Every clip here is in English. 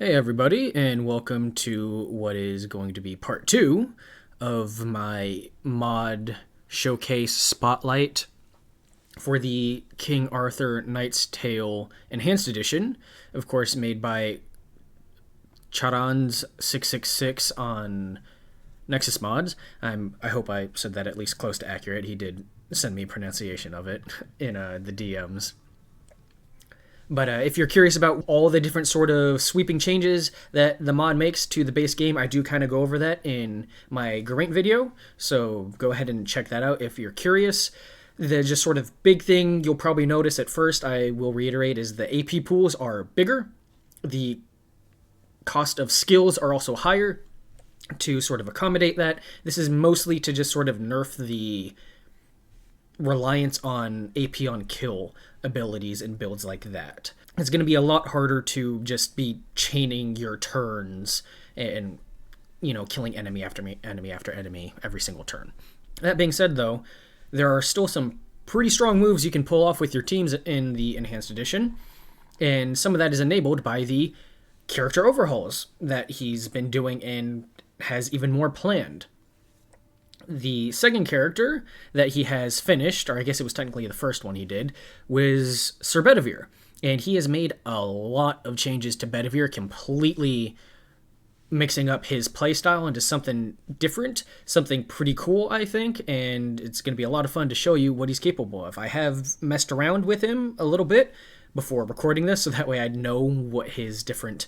Hey everybody, and welcome to what is going to be part 2 of my mod showcase spotlight for the King Arthur Knight's Tale Enhanced Edition, of course made by Charanz666 on Nexus Mods. I hope I said that at least close to accurate. He did send me a pronunciation of it in the DMs. But if you're curious about all the different sort of sweeping changes that the mod makes to the base game, I do kind of go over that in my Geraint video, so go ahead and check that out if you're curious. The just sort of big thing you'll probably notice at first, I will reiterate, is the AP pools are bigger. The cost of skills are also higher to sort of accommodate that. This is mostly to just sort of nerf the reliance on AP on kill abilities and builds like that. It's going to be a lot harder to just be chaining your turns and, killing enemy after enemy every single turn. That being said, though, there are still some pretty strong moves you can pull off with your teams in the Enhanced Edition, and some of that is enabled by the character overhauls that he's been doing and has even more planned. The second character that he has finished, or I guess it was technically the first one he did, was Sir Bedivere. And he has made a lot of changes to Bedivere, completely mixing up his playstyle into something different, something pretty cool, I think, and it's going to be a lot of fun to show you what he's capable of. I have messed around with him a little bit before recording this, so that way I'd know what his different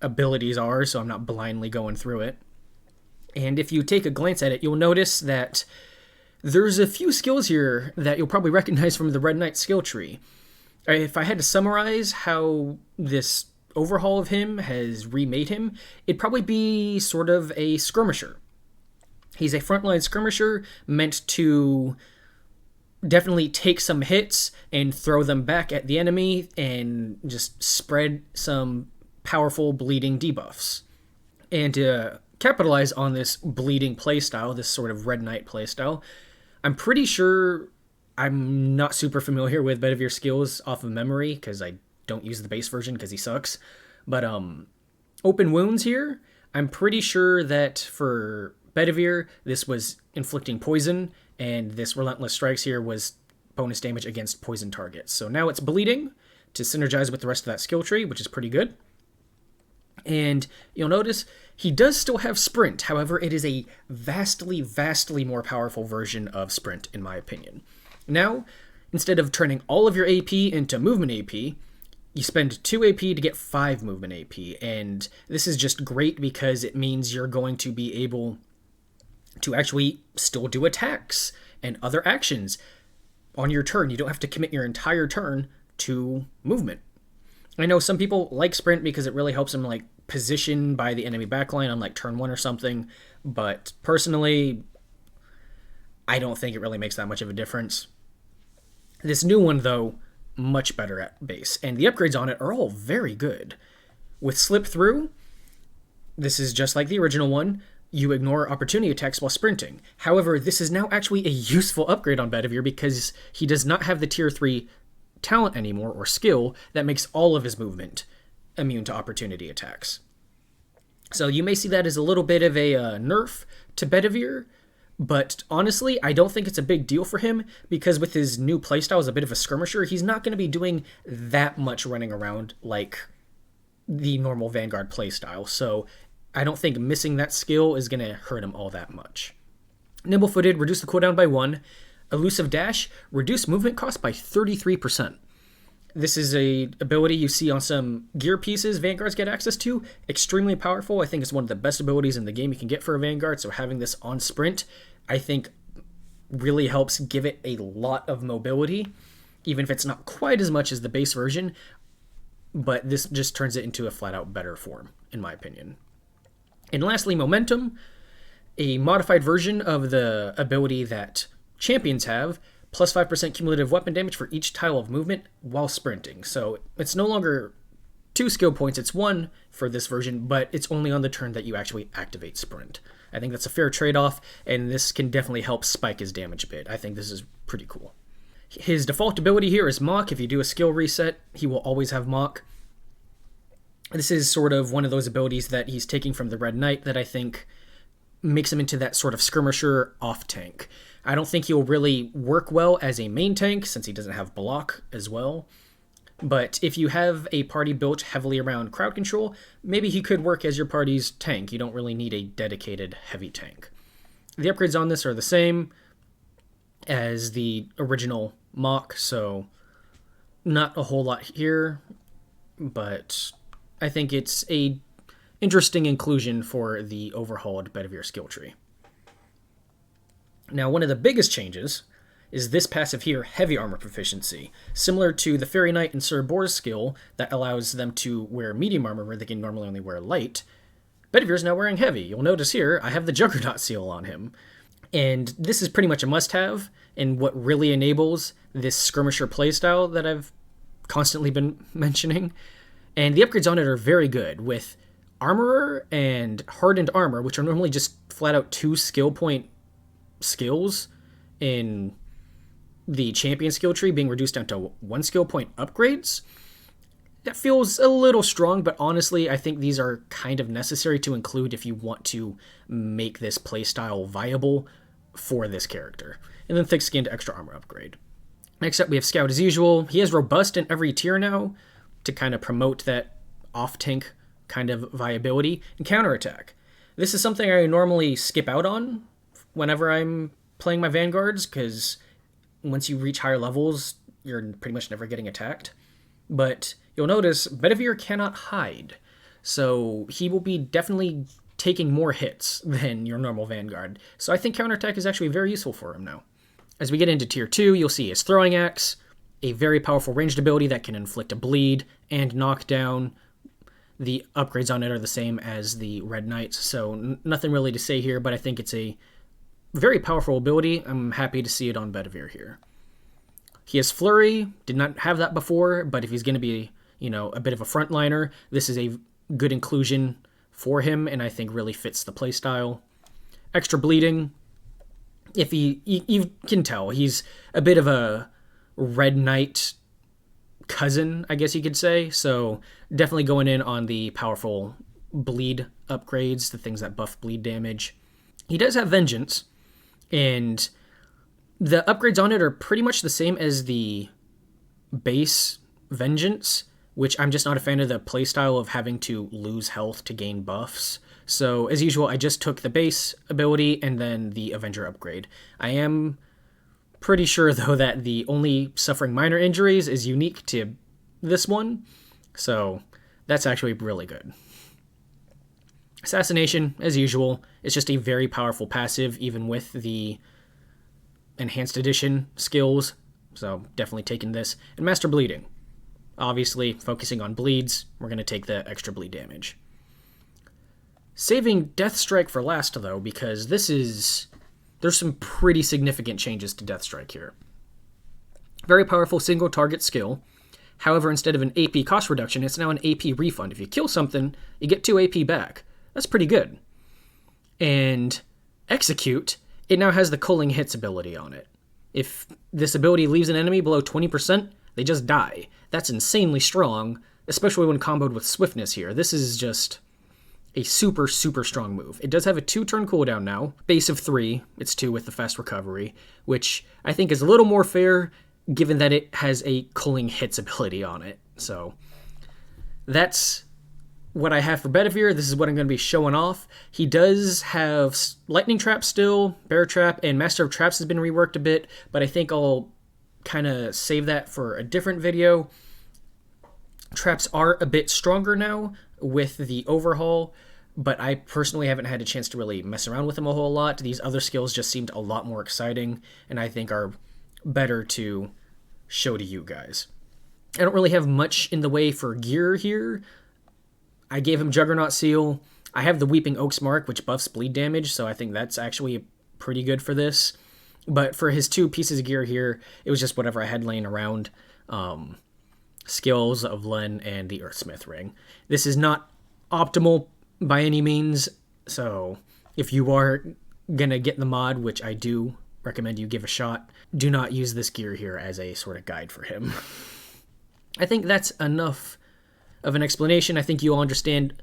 abilities are, so I'm not blindly going through it. And if you take a glance at it, you'll notice that there's a few skills here that you'll probably recognize from the Red Knight skill tree. If I had to summarize how this overhaul of him has remade him, it'd probably be sort of a skirmisher. He's a frontline skirmisher meant to definitely take some hits and throw them back at the enemy and just spread some powerful bleeding debuffs. And to capitalize on this bleeding playstyle, this sort of Red Knight playstyle, I'm pretty sure I'm not super familiar with Bedivere's skills off of memory because I don't use the base version because he sucks. But open wounds here, I'm pretty sure that for Bedivere, this was inflicting poison, and this relentless strikes here was bonus damage against poison targets. So now it's bleeding to synergize with the rest of that skill tree, which is pretty good. And you'll notice he does still have Sprint. However, it is a vastly more powerful version of Sprint, in my opinion. Now, instead of turning all of your AP into movement AP, you spend 2 AP to get 5 movement AP. And this is just great because it means you're going to be able to actually still do attacks and other actions on your turn. You don't have to commit your entire turn to movement. I know some people like Sprint because it really helps them position by the enemy backline on turn 1 or something, but personally, I don't think it really makes that much of a difference. This new one, though, much better at base, and the upgrades on it are all very good. With Slip Through, this is just like the original one. You ignore opportunity attacks while sprinting. However, this is now actually a useful upgrade on Bedivere because he does not have the tier 3 talent anymore, or skill, that makes all of his movement immune to opportunity attacks. So you may see that as a little bit of a nerf to Bedivere, but honestly, I don't think it's a big deal for him because with his new playstyle as a bit of a skirmisher, he's not going to be doing that much running around like the normal Vanguard playstyle, so I don't think missing that skill is going to hurt him all that much. Nimble-footed, reduce the cooldown by 1. Elusive Dash, reduce movement cost by 33%. This is a ability you see on some gear pieces Vanguards get access to. Extremely powerful. I think it's one of the best abilities in the game you can get for a Vanguard, so having this on Sprint, I think, really helps give it a lot of mobility, even if it's not quite as much as the base version, but this just turns it into a flat-out better form, in my opinion. And lastly, Momentum, a modified version of the ability that champions have, plus 5% cumulative weapon damage for each tile of movement while sprinting. So it's no longer 2 skill points, it's 1 for this version, but it's only on the turn that you actually activate Sprint. I think that's a fair trade-off, and this can definitely help spike his damage a bit. I think this is pretty cool. His default ability here is Mock. If you do a skill reset, he will always have Mock. This is sort of one of those abilities that he's taking from the Red Knight that I think makes him into that sort of skirmisher off tank. I don't think he'll really work well as a main tank since he doesn't have block as well. But if you have a party built heavily around crowd control, maybe he could work as your party's tank. You don't really need a dedicated heavy tank. The upgrades on this are the same as the original mock, so not a whole lot here, but I think it's a interesting inclusion for the overhauled Bedivere skill tree. Now, one of the biggest changes is this passive here, Heavy Armor Proficiency. Similar to the Fairy Knight and Sir Boar's skill that allows them to wear medium armor where they can normally only wear light, Bedivere is now wearing heavy. You'll notice here, I have the Juggernaut seal on him. And this is pretty much a must-have, and what really enables this skirmisher playstyle that I've constantly been mentioning. And the upgrades on it are very good, with Armorer and Hardened Armor, which are normally just flat-out 2 skill point skills in the champion skill tree, being reduced down to 1 skill point upgrades. That feels a little strong, but honestly, I think these are kind of necessary to include if you want to make this playstyle viable for this character. And then Thick Skinned Extra Armor upgrade. Next up, we have Scout as usual. He has Robust in every tier now to kind of promote that off-tank kind of viability. And Counterattack. This is something I normally skip out on whenever I'm playing my Vanguards, because once you reach higher levels, you're pretty much never getting attacked. But you'll notice Bedivere cannot hide, so he will be definitely taking more hits than your normal Vanguard. So I think Counterattack is actually very useful for him now. As we get into Tier 2, you'll see his Throwing Axe, a very powerful ranged ability that can inflict a bleed and knock down. The upgrades on it are the same as the Red Knights, so nothing really to say here, but I think it's a very powerful ability. I'm happy to see it on Bedivere here. He has Flurry, did not have that before, but if he's going to be, a bit of a frontliner, this is a good inclusion for him, and I think really fits the playstyle. Extra Bleeding, if you can tell, he's a bit of a Red Knight cousin, I guess you could say, so definitely going in on the powerful bleed upgrades, the things that buff bleed damage. He does have Vengeance, and the upgrades on it are pretty much the same as the base Vengeance, which I'm just not a fan of the playstyle of having to lose health to gain buffs. So, as usual, I just took the base ability and then the Avenger upgrade. I am pretty sure, though, that the only suffering minor injuries is unique to this one, so that's actually really good. Assassination, as usual, is just a very powerful passive, even with the Enhanced Edition skills, so definitely taking this. And Master Bleeding. Obviously, focusing on bleeds, we're going to take the extra bleed damage. Saving Death Strike for last, though, because there's some pretty significant changes to Death Strike here. Very powerful single target skill. However, instead of an AP cost reduction, it's now an AP refund. If you kill something, you get 2 AP back. That's pretty good. And Execute, it now has the culling hits ability on it. If this ability leaves an enemy below 20%, they just die. That's insanely strong, especially when comboed with Swiftness here. This is just a super, super strong move. It does have a 2-turn cooldown now, base of 3. It's 2 with the fast recovery, which I think is a little more fair given that it has a culling hits ability on it. So that's what I have for Bedivere. This is what I'm going to be showing off. He does have Lightning Trap still, Bear Trap, and Master of Traps has been reworked a bit, but I think I'll kind of save that for a different video. Traps are a bit stronger now with the overhaul, but I personally haven't had a chance to really mess around with them a whole lot. These other skills just seemed a lot more exciting, and I think are better to show to you guys. I don't really have much in the way for gear here. I gave him Juggernaut Seal. I have the Weeping Oaks Mark, which buffs bleed damage, so I think that's actually pretty good for this. But for his 2 pieces of gear here, it was just whatever I had laying around. Skills of Len and the Earthsmith Ring. This is not optimal by any means, so if you are gonna get the mod, which I do recommend you give a shot, do not use this gear here as a sort of guide for him. I think that's enough of an explanation. I think you all understand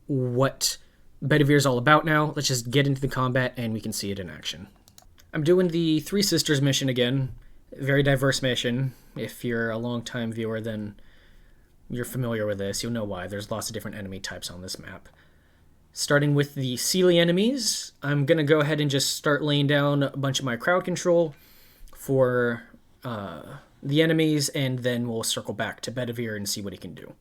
what Bedivere is all about now. Let's just get into the combat and we can see it in action. I'm doing the Three Sisters mission again. Very diverse mission. If you're a long-time viewer, then you're familiar with this. You'll know why. There's lots of different enemy types on this map. Starting with the Sealy enemies, I'm going to go ahead and just start laying down a bunch of my crowd control for the enemies, and then we'll circle back to Bedivere and see what he can do.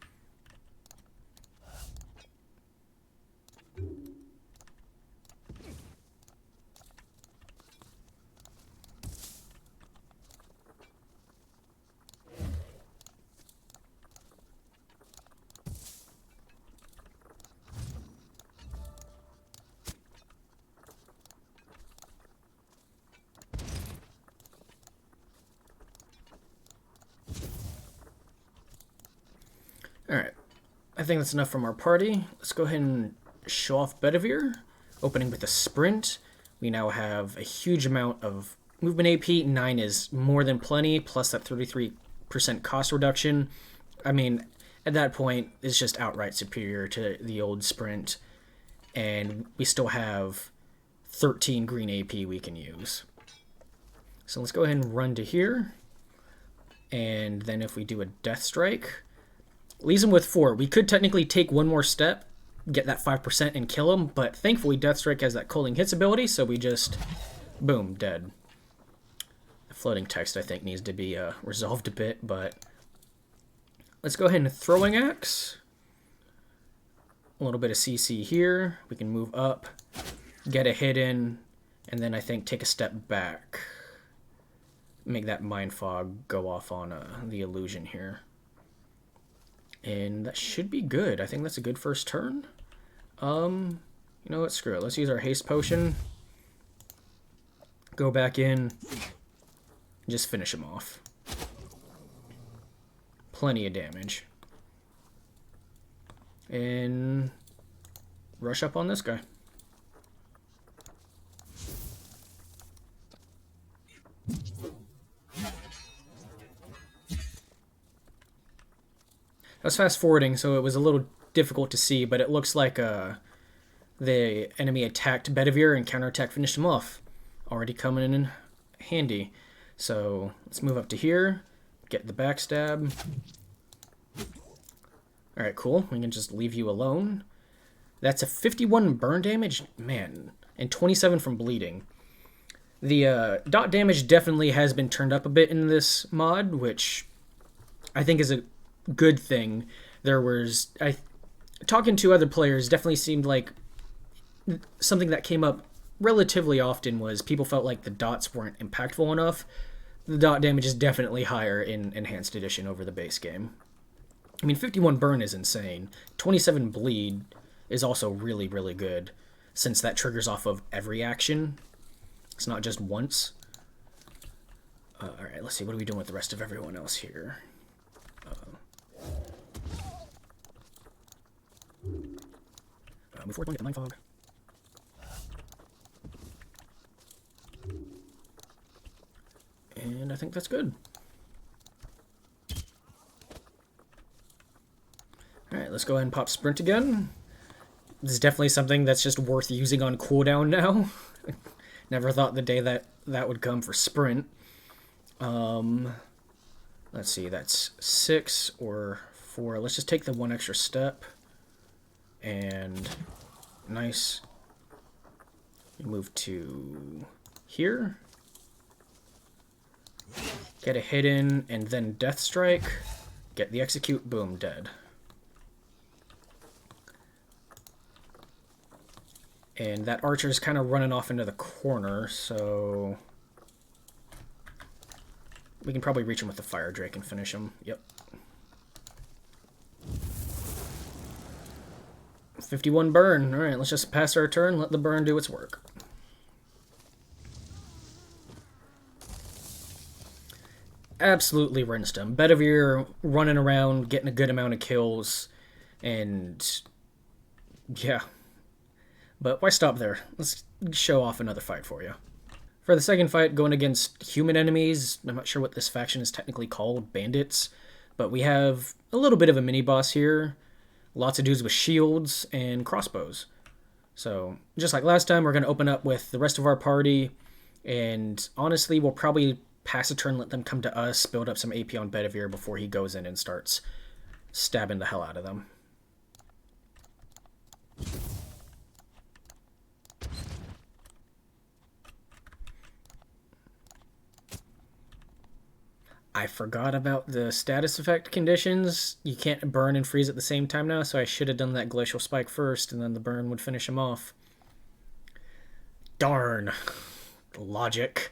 Alright, I think that's enough from our party. Let's go ahead and show off Bedivere. Opening with a sprint. We now have a huge amount of movement AP. 9 is more than plenty, plus that 33% cost reduction. I mean, at that point, it's just outright superior to the old sprint. And we still have 13 green AP we can use. So let's go ahead and run to here. And then if we do a Death Strike, leaves him with 4. We could technically take one more step, get that 5% and kill him, but thankfully Death Strike has that Culling Hits ability, so we just, boom, dead. The floating text, I think, needs to be resolved a bit, but let's go ahead and Throwing Axe. A little bit of CC here. We can move up, get a hit in, and then I think take a step back. Make that Mind Fog go off on the illusion here. And that should be good. I think that's a good first turn. You know what? Screw it. Let's use our haste potion. Go back in. Just finish him off. Plenty of damage. And rush up on this guy. I was fast forwarding, so it was a little difficult to see, but it looks like the enemy attacked Bedivere and counterattack finished him off. Already coming in handy. So let's move up to here, get the backstab. Alright, cool. We can just leave you alone. That's a 51 burn damage, man, and 27 from bleeding. The dot damage definitely has been turned up a bit in this mod, which I think is a good thing. There was talking to other players definitely seemed like something that came up relatively often was people felt like the dots weren't impactful enough. The dot damage is definitely higher in Enhanced Edition over the base game. I mean, 51 burn is insane. 27 bleed is also really, really good, since that triggers off of every action. It's not just once. Alright, let's see. What are we doing with the rest of everyone else here? Move forward, get the Mind Fog. And I think that's good. Alright, let's go ahead and pop Sprint again. This is definitely something that's just worth using on cooldown now. Never thought the day that would come for Sprint. Let's see, that's 6 or 4. Let's just take the one extra step. And nice. Move to here. Get a hit in, and then Death Strike. Get the execute, boom, dead. And that archer's kind of running off into the corner, so we can probably reach him with the Fire Drake and finish him. Yep. 51 burn. Alright, let's just pass our turn, let the burn do its work. Absolutely rinsed him. Bedivere running around, getting a good amount of kills, and yeah. But why stop there? Let's show off another fight for you. For the second fight, going against human enemies, I'm not sure what this faction is technically called, bandits, but we have a little bit of a mini-boss here. lots of dudes with shields and crossbows. So, just like last time, we're going to open up with the rest of our party, and honestly, we'll probably pass a turn, let them come to us, build up some AP on Bedivere before he goes in and starts stabbing the hell out of them. I forgot about the status effect conditions. You can't burn and freeze at the same time now, so I should have done that Glacial Spike first, and then the burn would finish him off. Darn. Logic.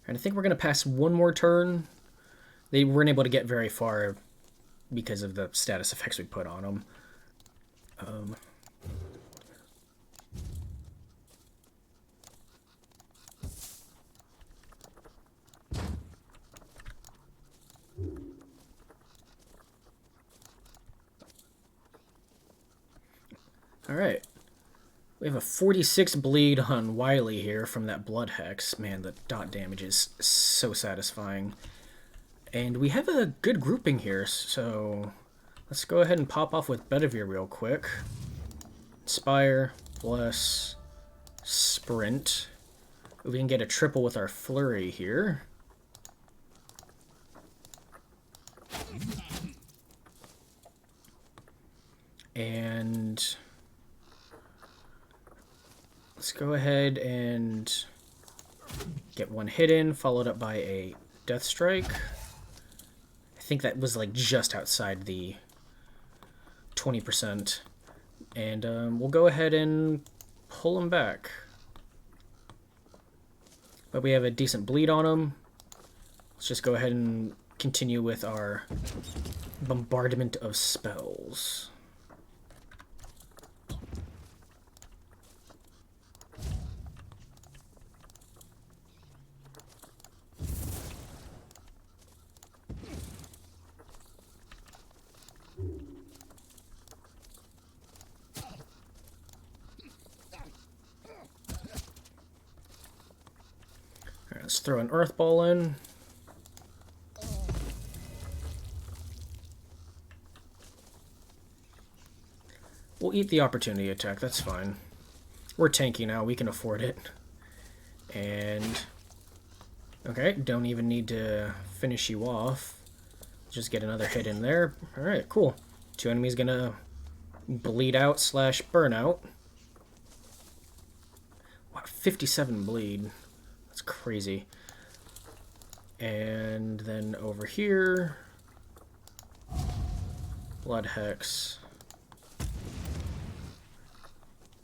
And I think we're going to pass one more turn. They weren't able to get very far because of the status effects we put on them. Alright. We have a 46 bleed on Wily here from that Blood Hex. Man, the dot damage is so satisfying. And we have a good grouping here, so let's go ahead and pop off with Bedivere real quick. Inspire, Bless, Sprint. We can get a triple with our Flurry here. And let's go ahead and get one hit in, followed up by a Death Strike. I think that was like just outside the 20%. And we'll go ahead and pull him back. But we have a decent bleed on him. Let's just go ahead and continue with our bombardment of spells. Let's throw an Earth Ball in. We'll eat the opportunity attack, that's fine. We're tanky now, we can afford it. And okay, don't even need to finish you off. Just get another hit in there. Alright, cool. Two enemies gonna bleed out slash burn out. Wow, 57 bleed. That's crazy. And then over here, Blood Hex.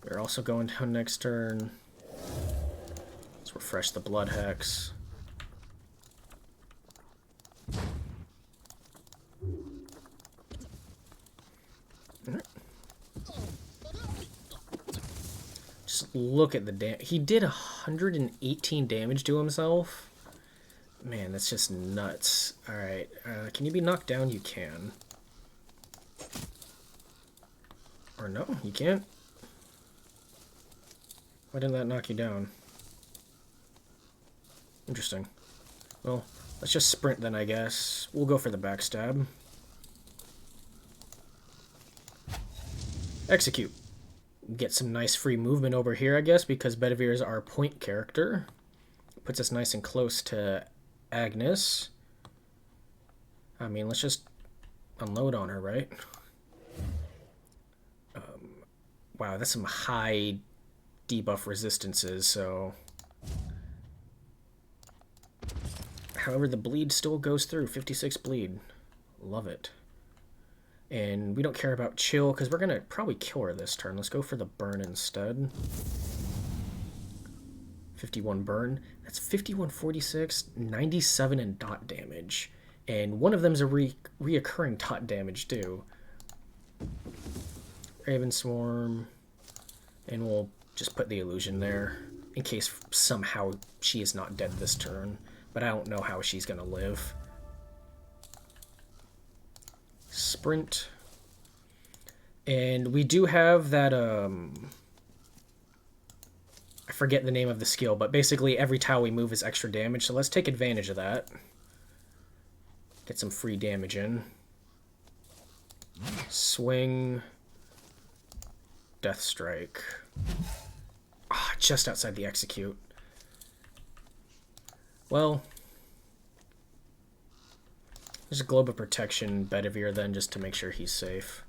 We're also going down next turn. Let's refresh the Blood Hex. Just look at the damage. He did 118 damage to himself. Man, that's just nuts. Alright, can you be knocked down? You can. Or no, you can't. Why didn't that knock you down? Interesting. Well, let's just sprint then, I guess. We'll go for the backstab. Execute. Get some nice free movement over here, I guess, because Bedivere is our point character. Puts us nice and close to Agnes. I mean, let's just unload on her, right? Wow, that's some high debuff resistances, so... However, the bleed still goes through. 56 bleed. Love it. And we don't care about chill, because we're going to probably kill her this turn. Let's go for the burn instead. 51 burn. That's 51, 46, 97 in dot damage. And one of them is a reoccurring dot damage, too. Raven Swarm. And we'll just put the illusion there, in case somehow she is not dead this turn. But I don't know how she's going to live. Sprint. And we do have that, I forget the name of the skill, but basically every tile we move is extra damage, so let's take advantage of that. Get some free damage in. Swing. Death Strike. Ah, just outside the execute. Well, there's a Globe of Protection Bedivere then, just to make sure he's safe.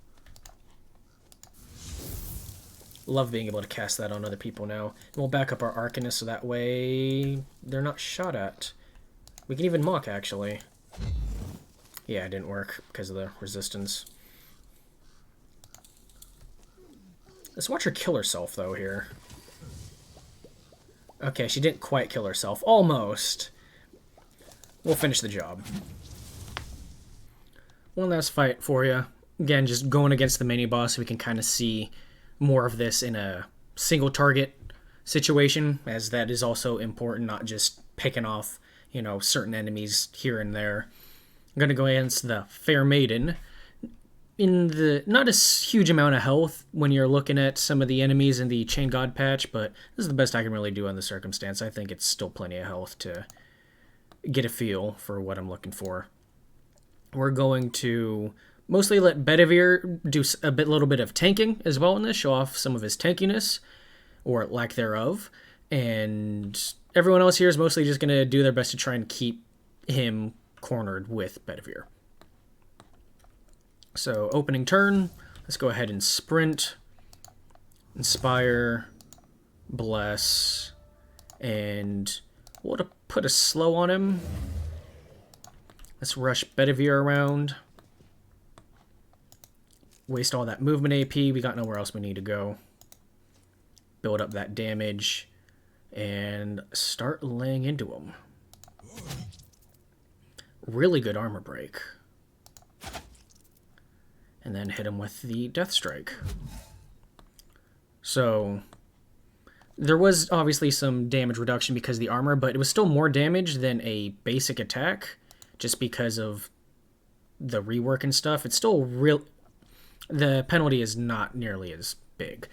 Love being able to cast that on other people now. And we'll back up our Arcanist so that way they're not shot at. We can even mock, actually. Yeah, it didn't work because of the resistance. Let's watch her kill herself, though, here. Okay, she didn't quite kill herself. Almost. We'll finish the job. One last fight for you. Again, just going against the mini-boss so we can kind of see more of this in a single target situation, as that is also important, not just picking off, you know, certain enemies here and there. I'm going to go against the Fair Maiden. In the not a huge amount of health when you're looking at some of the enemies in the Chain God patch, but this is the best I can really do in the circumstance. I think it's still plenty of health to get a feel for what I'm looking for. We're going to mostly let Bedivere do a little bit of tanking as well in this, show off some of his tankiness, or lack thereof, and everyone else here is mostly just going to do their best to try and keep him cornered with Bedivere. So, opening turn, let's go ahead and sprint, inspire, bless, and we'll put a slow on him. Let's rush Bedivere around. Waste all that movement AP, we got nowhere else we need to go. Build up that damage, and start laying into him. Really good armor break. And then hit him with the Death Strike. So, there was obviously some damage reduction because of the armor, but it was still more damage than a basic attack, just because of the rework and stuff. It's still real. The penalty is not nearly as big.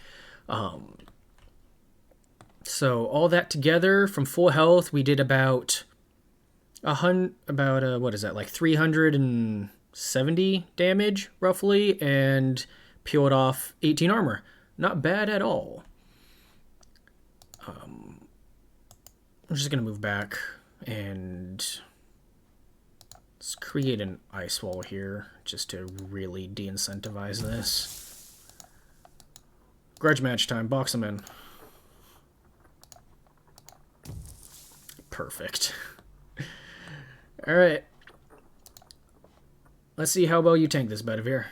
So all that together, from full health, we did about what is that, like 370 damage roughly, and peeled off 18 armor. Not bad at all. I'm just gonna move back and let's create an ice wall here just to really de-incentivize this. Grudge match time, box them in. Perfect. Alright. Let's see how well you tank this, Bedivere.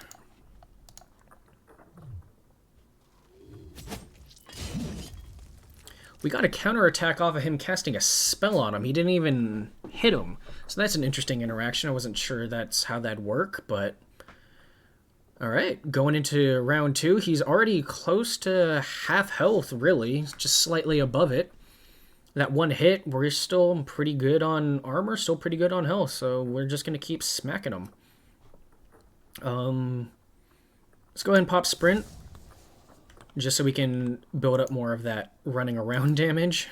We got a counterattack off of him casting a spell on him. He didn't even hit him. So that's an interesting interaction. I wasn't sure that's how that'd work, but... Alright, going into round 2. He's already close to half health, really. Just slightly above it. That one hit, we're still pretty good on armor, still pretty good on health, so we're just going to keep smacking him. Let's go ahead and pop Sprint, just so we can build up more of that running around damage.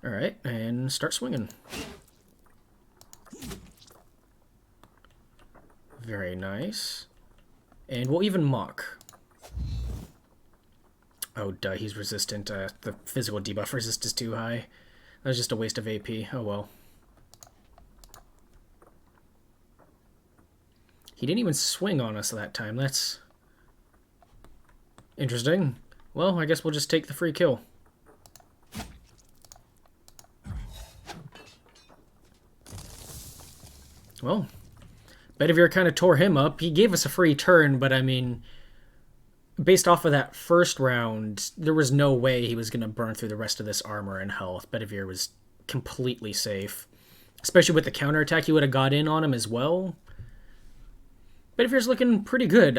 Alright, and start swinging. Very nice. And we'll even mock. Oh, duh, he's resistant. The physical debuff resist is too high. That was just a waste of AP. Oh, well. He didn't even swing on us that time. That's interesting. Well, I guess we'll just take the free kill. Well, Bedivere kind of tore him up. He gave us a free turn, but I mean, based off of that first round, there was no way he was going to burn through the rest of this armor and health. Bedivere was completely safe. Especially with the counterattack, he would have got in on him as well. Bedivere's looking pretty good.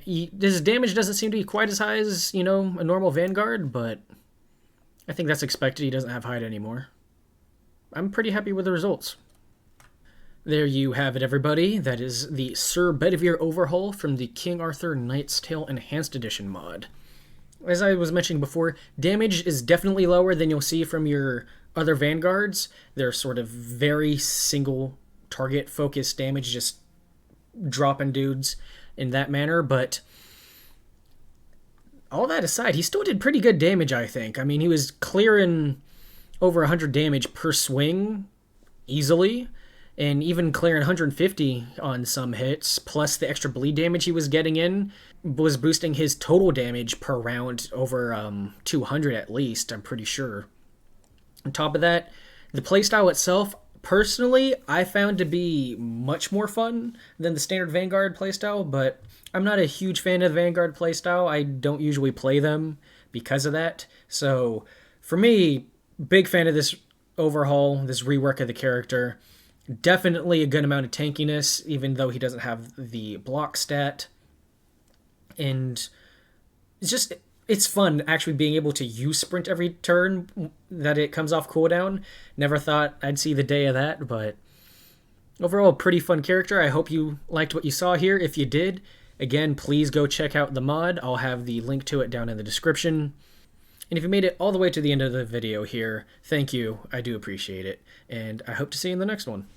His damage doesn't seem to be quite as high as, you know, a normal Vanguard, but I think that's expected. He doesn't have hide anymore. I'm pretty happy with the results. There you have it, everybody. That is the Sir Bedivere overhaul from the King Arthur Knight's Tale Enhanced Edition mod. As I was mentioning before, damage is definitely lower than you'll see from your other vanguards. They're sort of very single target focused damage, just dropping dudes in that manner, but all that aside, he still did pretty good damage, I think. I mean, he was clearing over 100 damage per swing easily, and even clearing 150 on some hits, plus the extra bleed damage he was getting in was boosting his total damage per round over 200 at least, I'm pretty sure. On top of that, the playstyle itself, personally, I found to be much more fun than the standard Vanguard playstyle, but I'm not a huge fan of the Vanguard playstyle. I don't usually play them because of that. So, for me, big fan of this overhaul, this rework of the character. Definitely a good amount of tankiness, even though he doesn't have the block stat. And it's fun actually being able to use sprint every turn that it comes off cooldown. Never thought I'd see the day of that, but overall, pretty fun character. I hope you liked what you saw here. If you did, again, please go check out the mod. I'll have the link to it down in the description. And if you made it all the way to the end of the video here, thank you. I do appreciate it. And I hope to see you in the next one.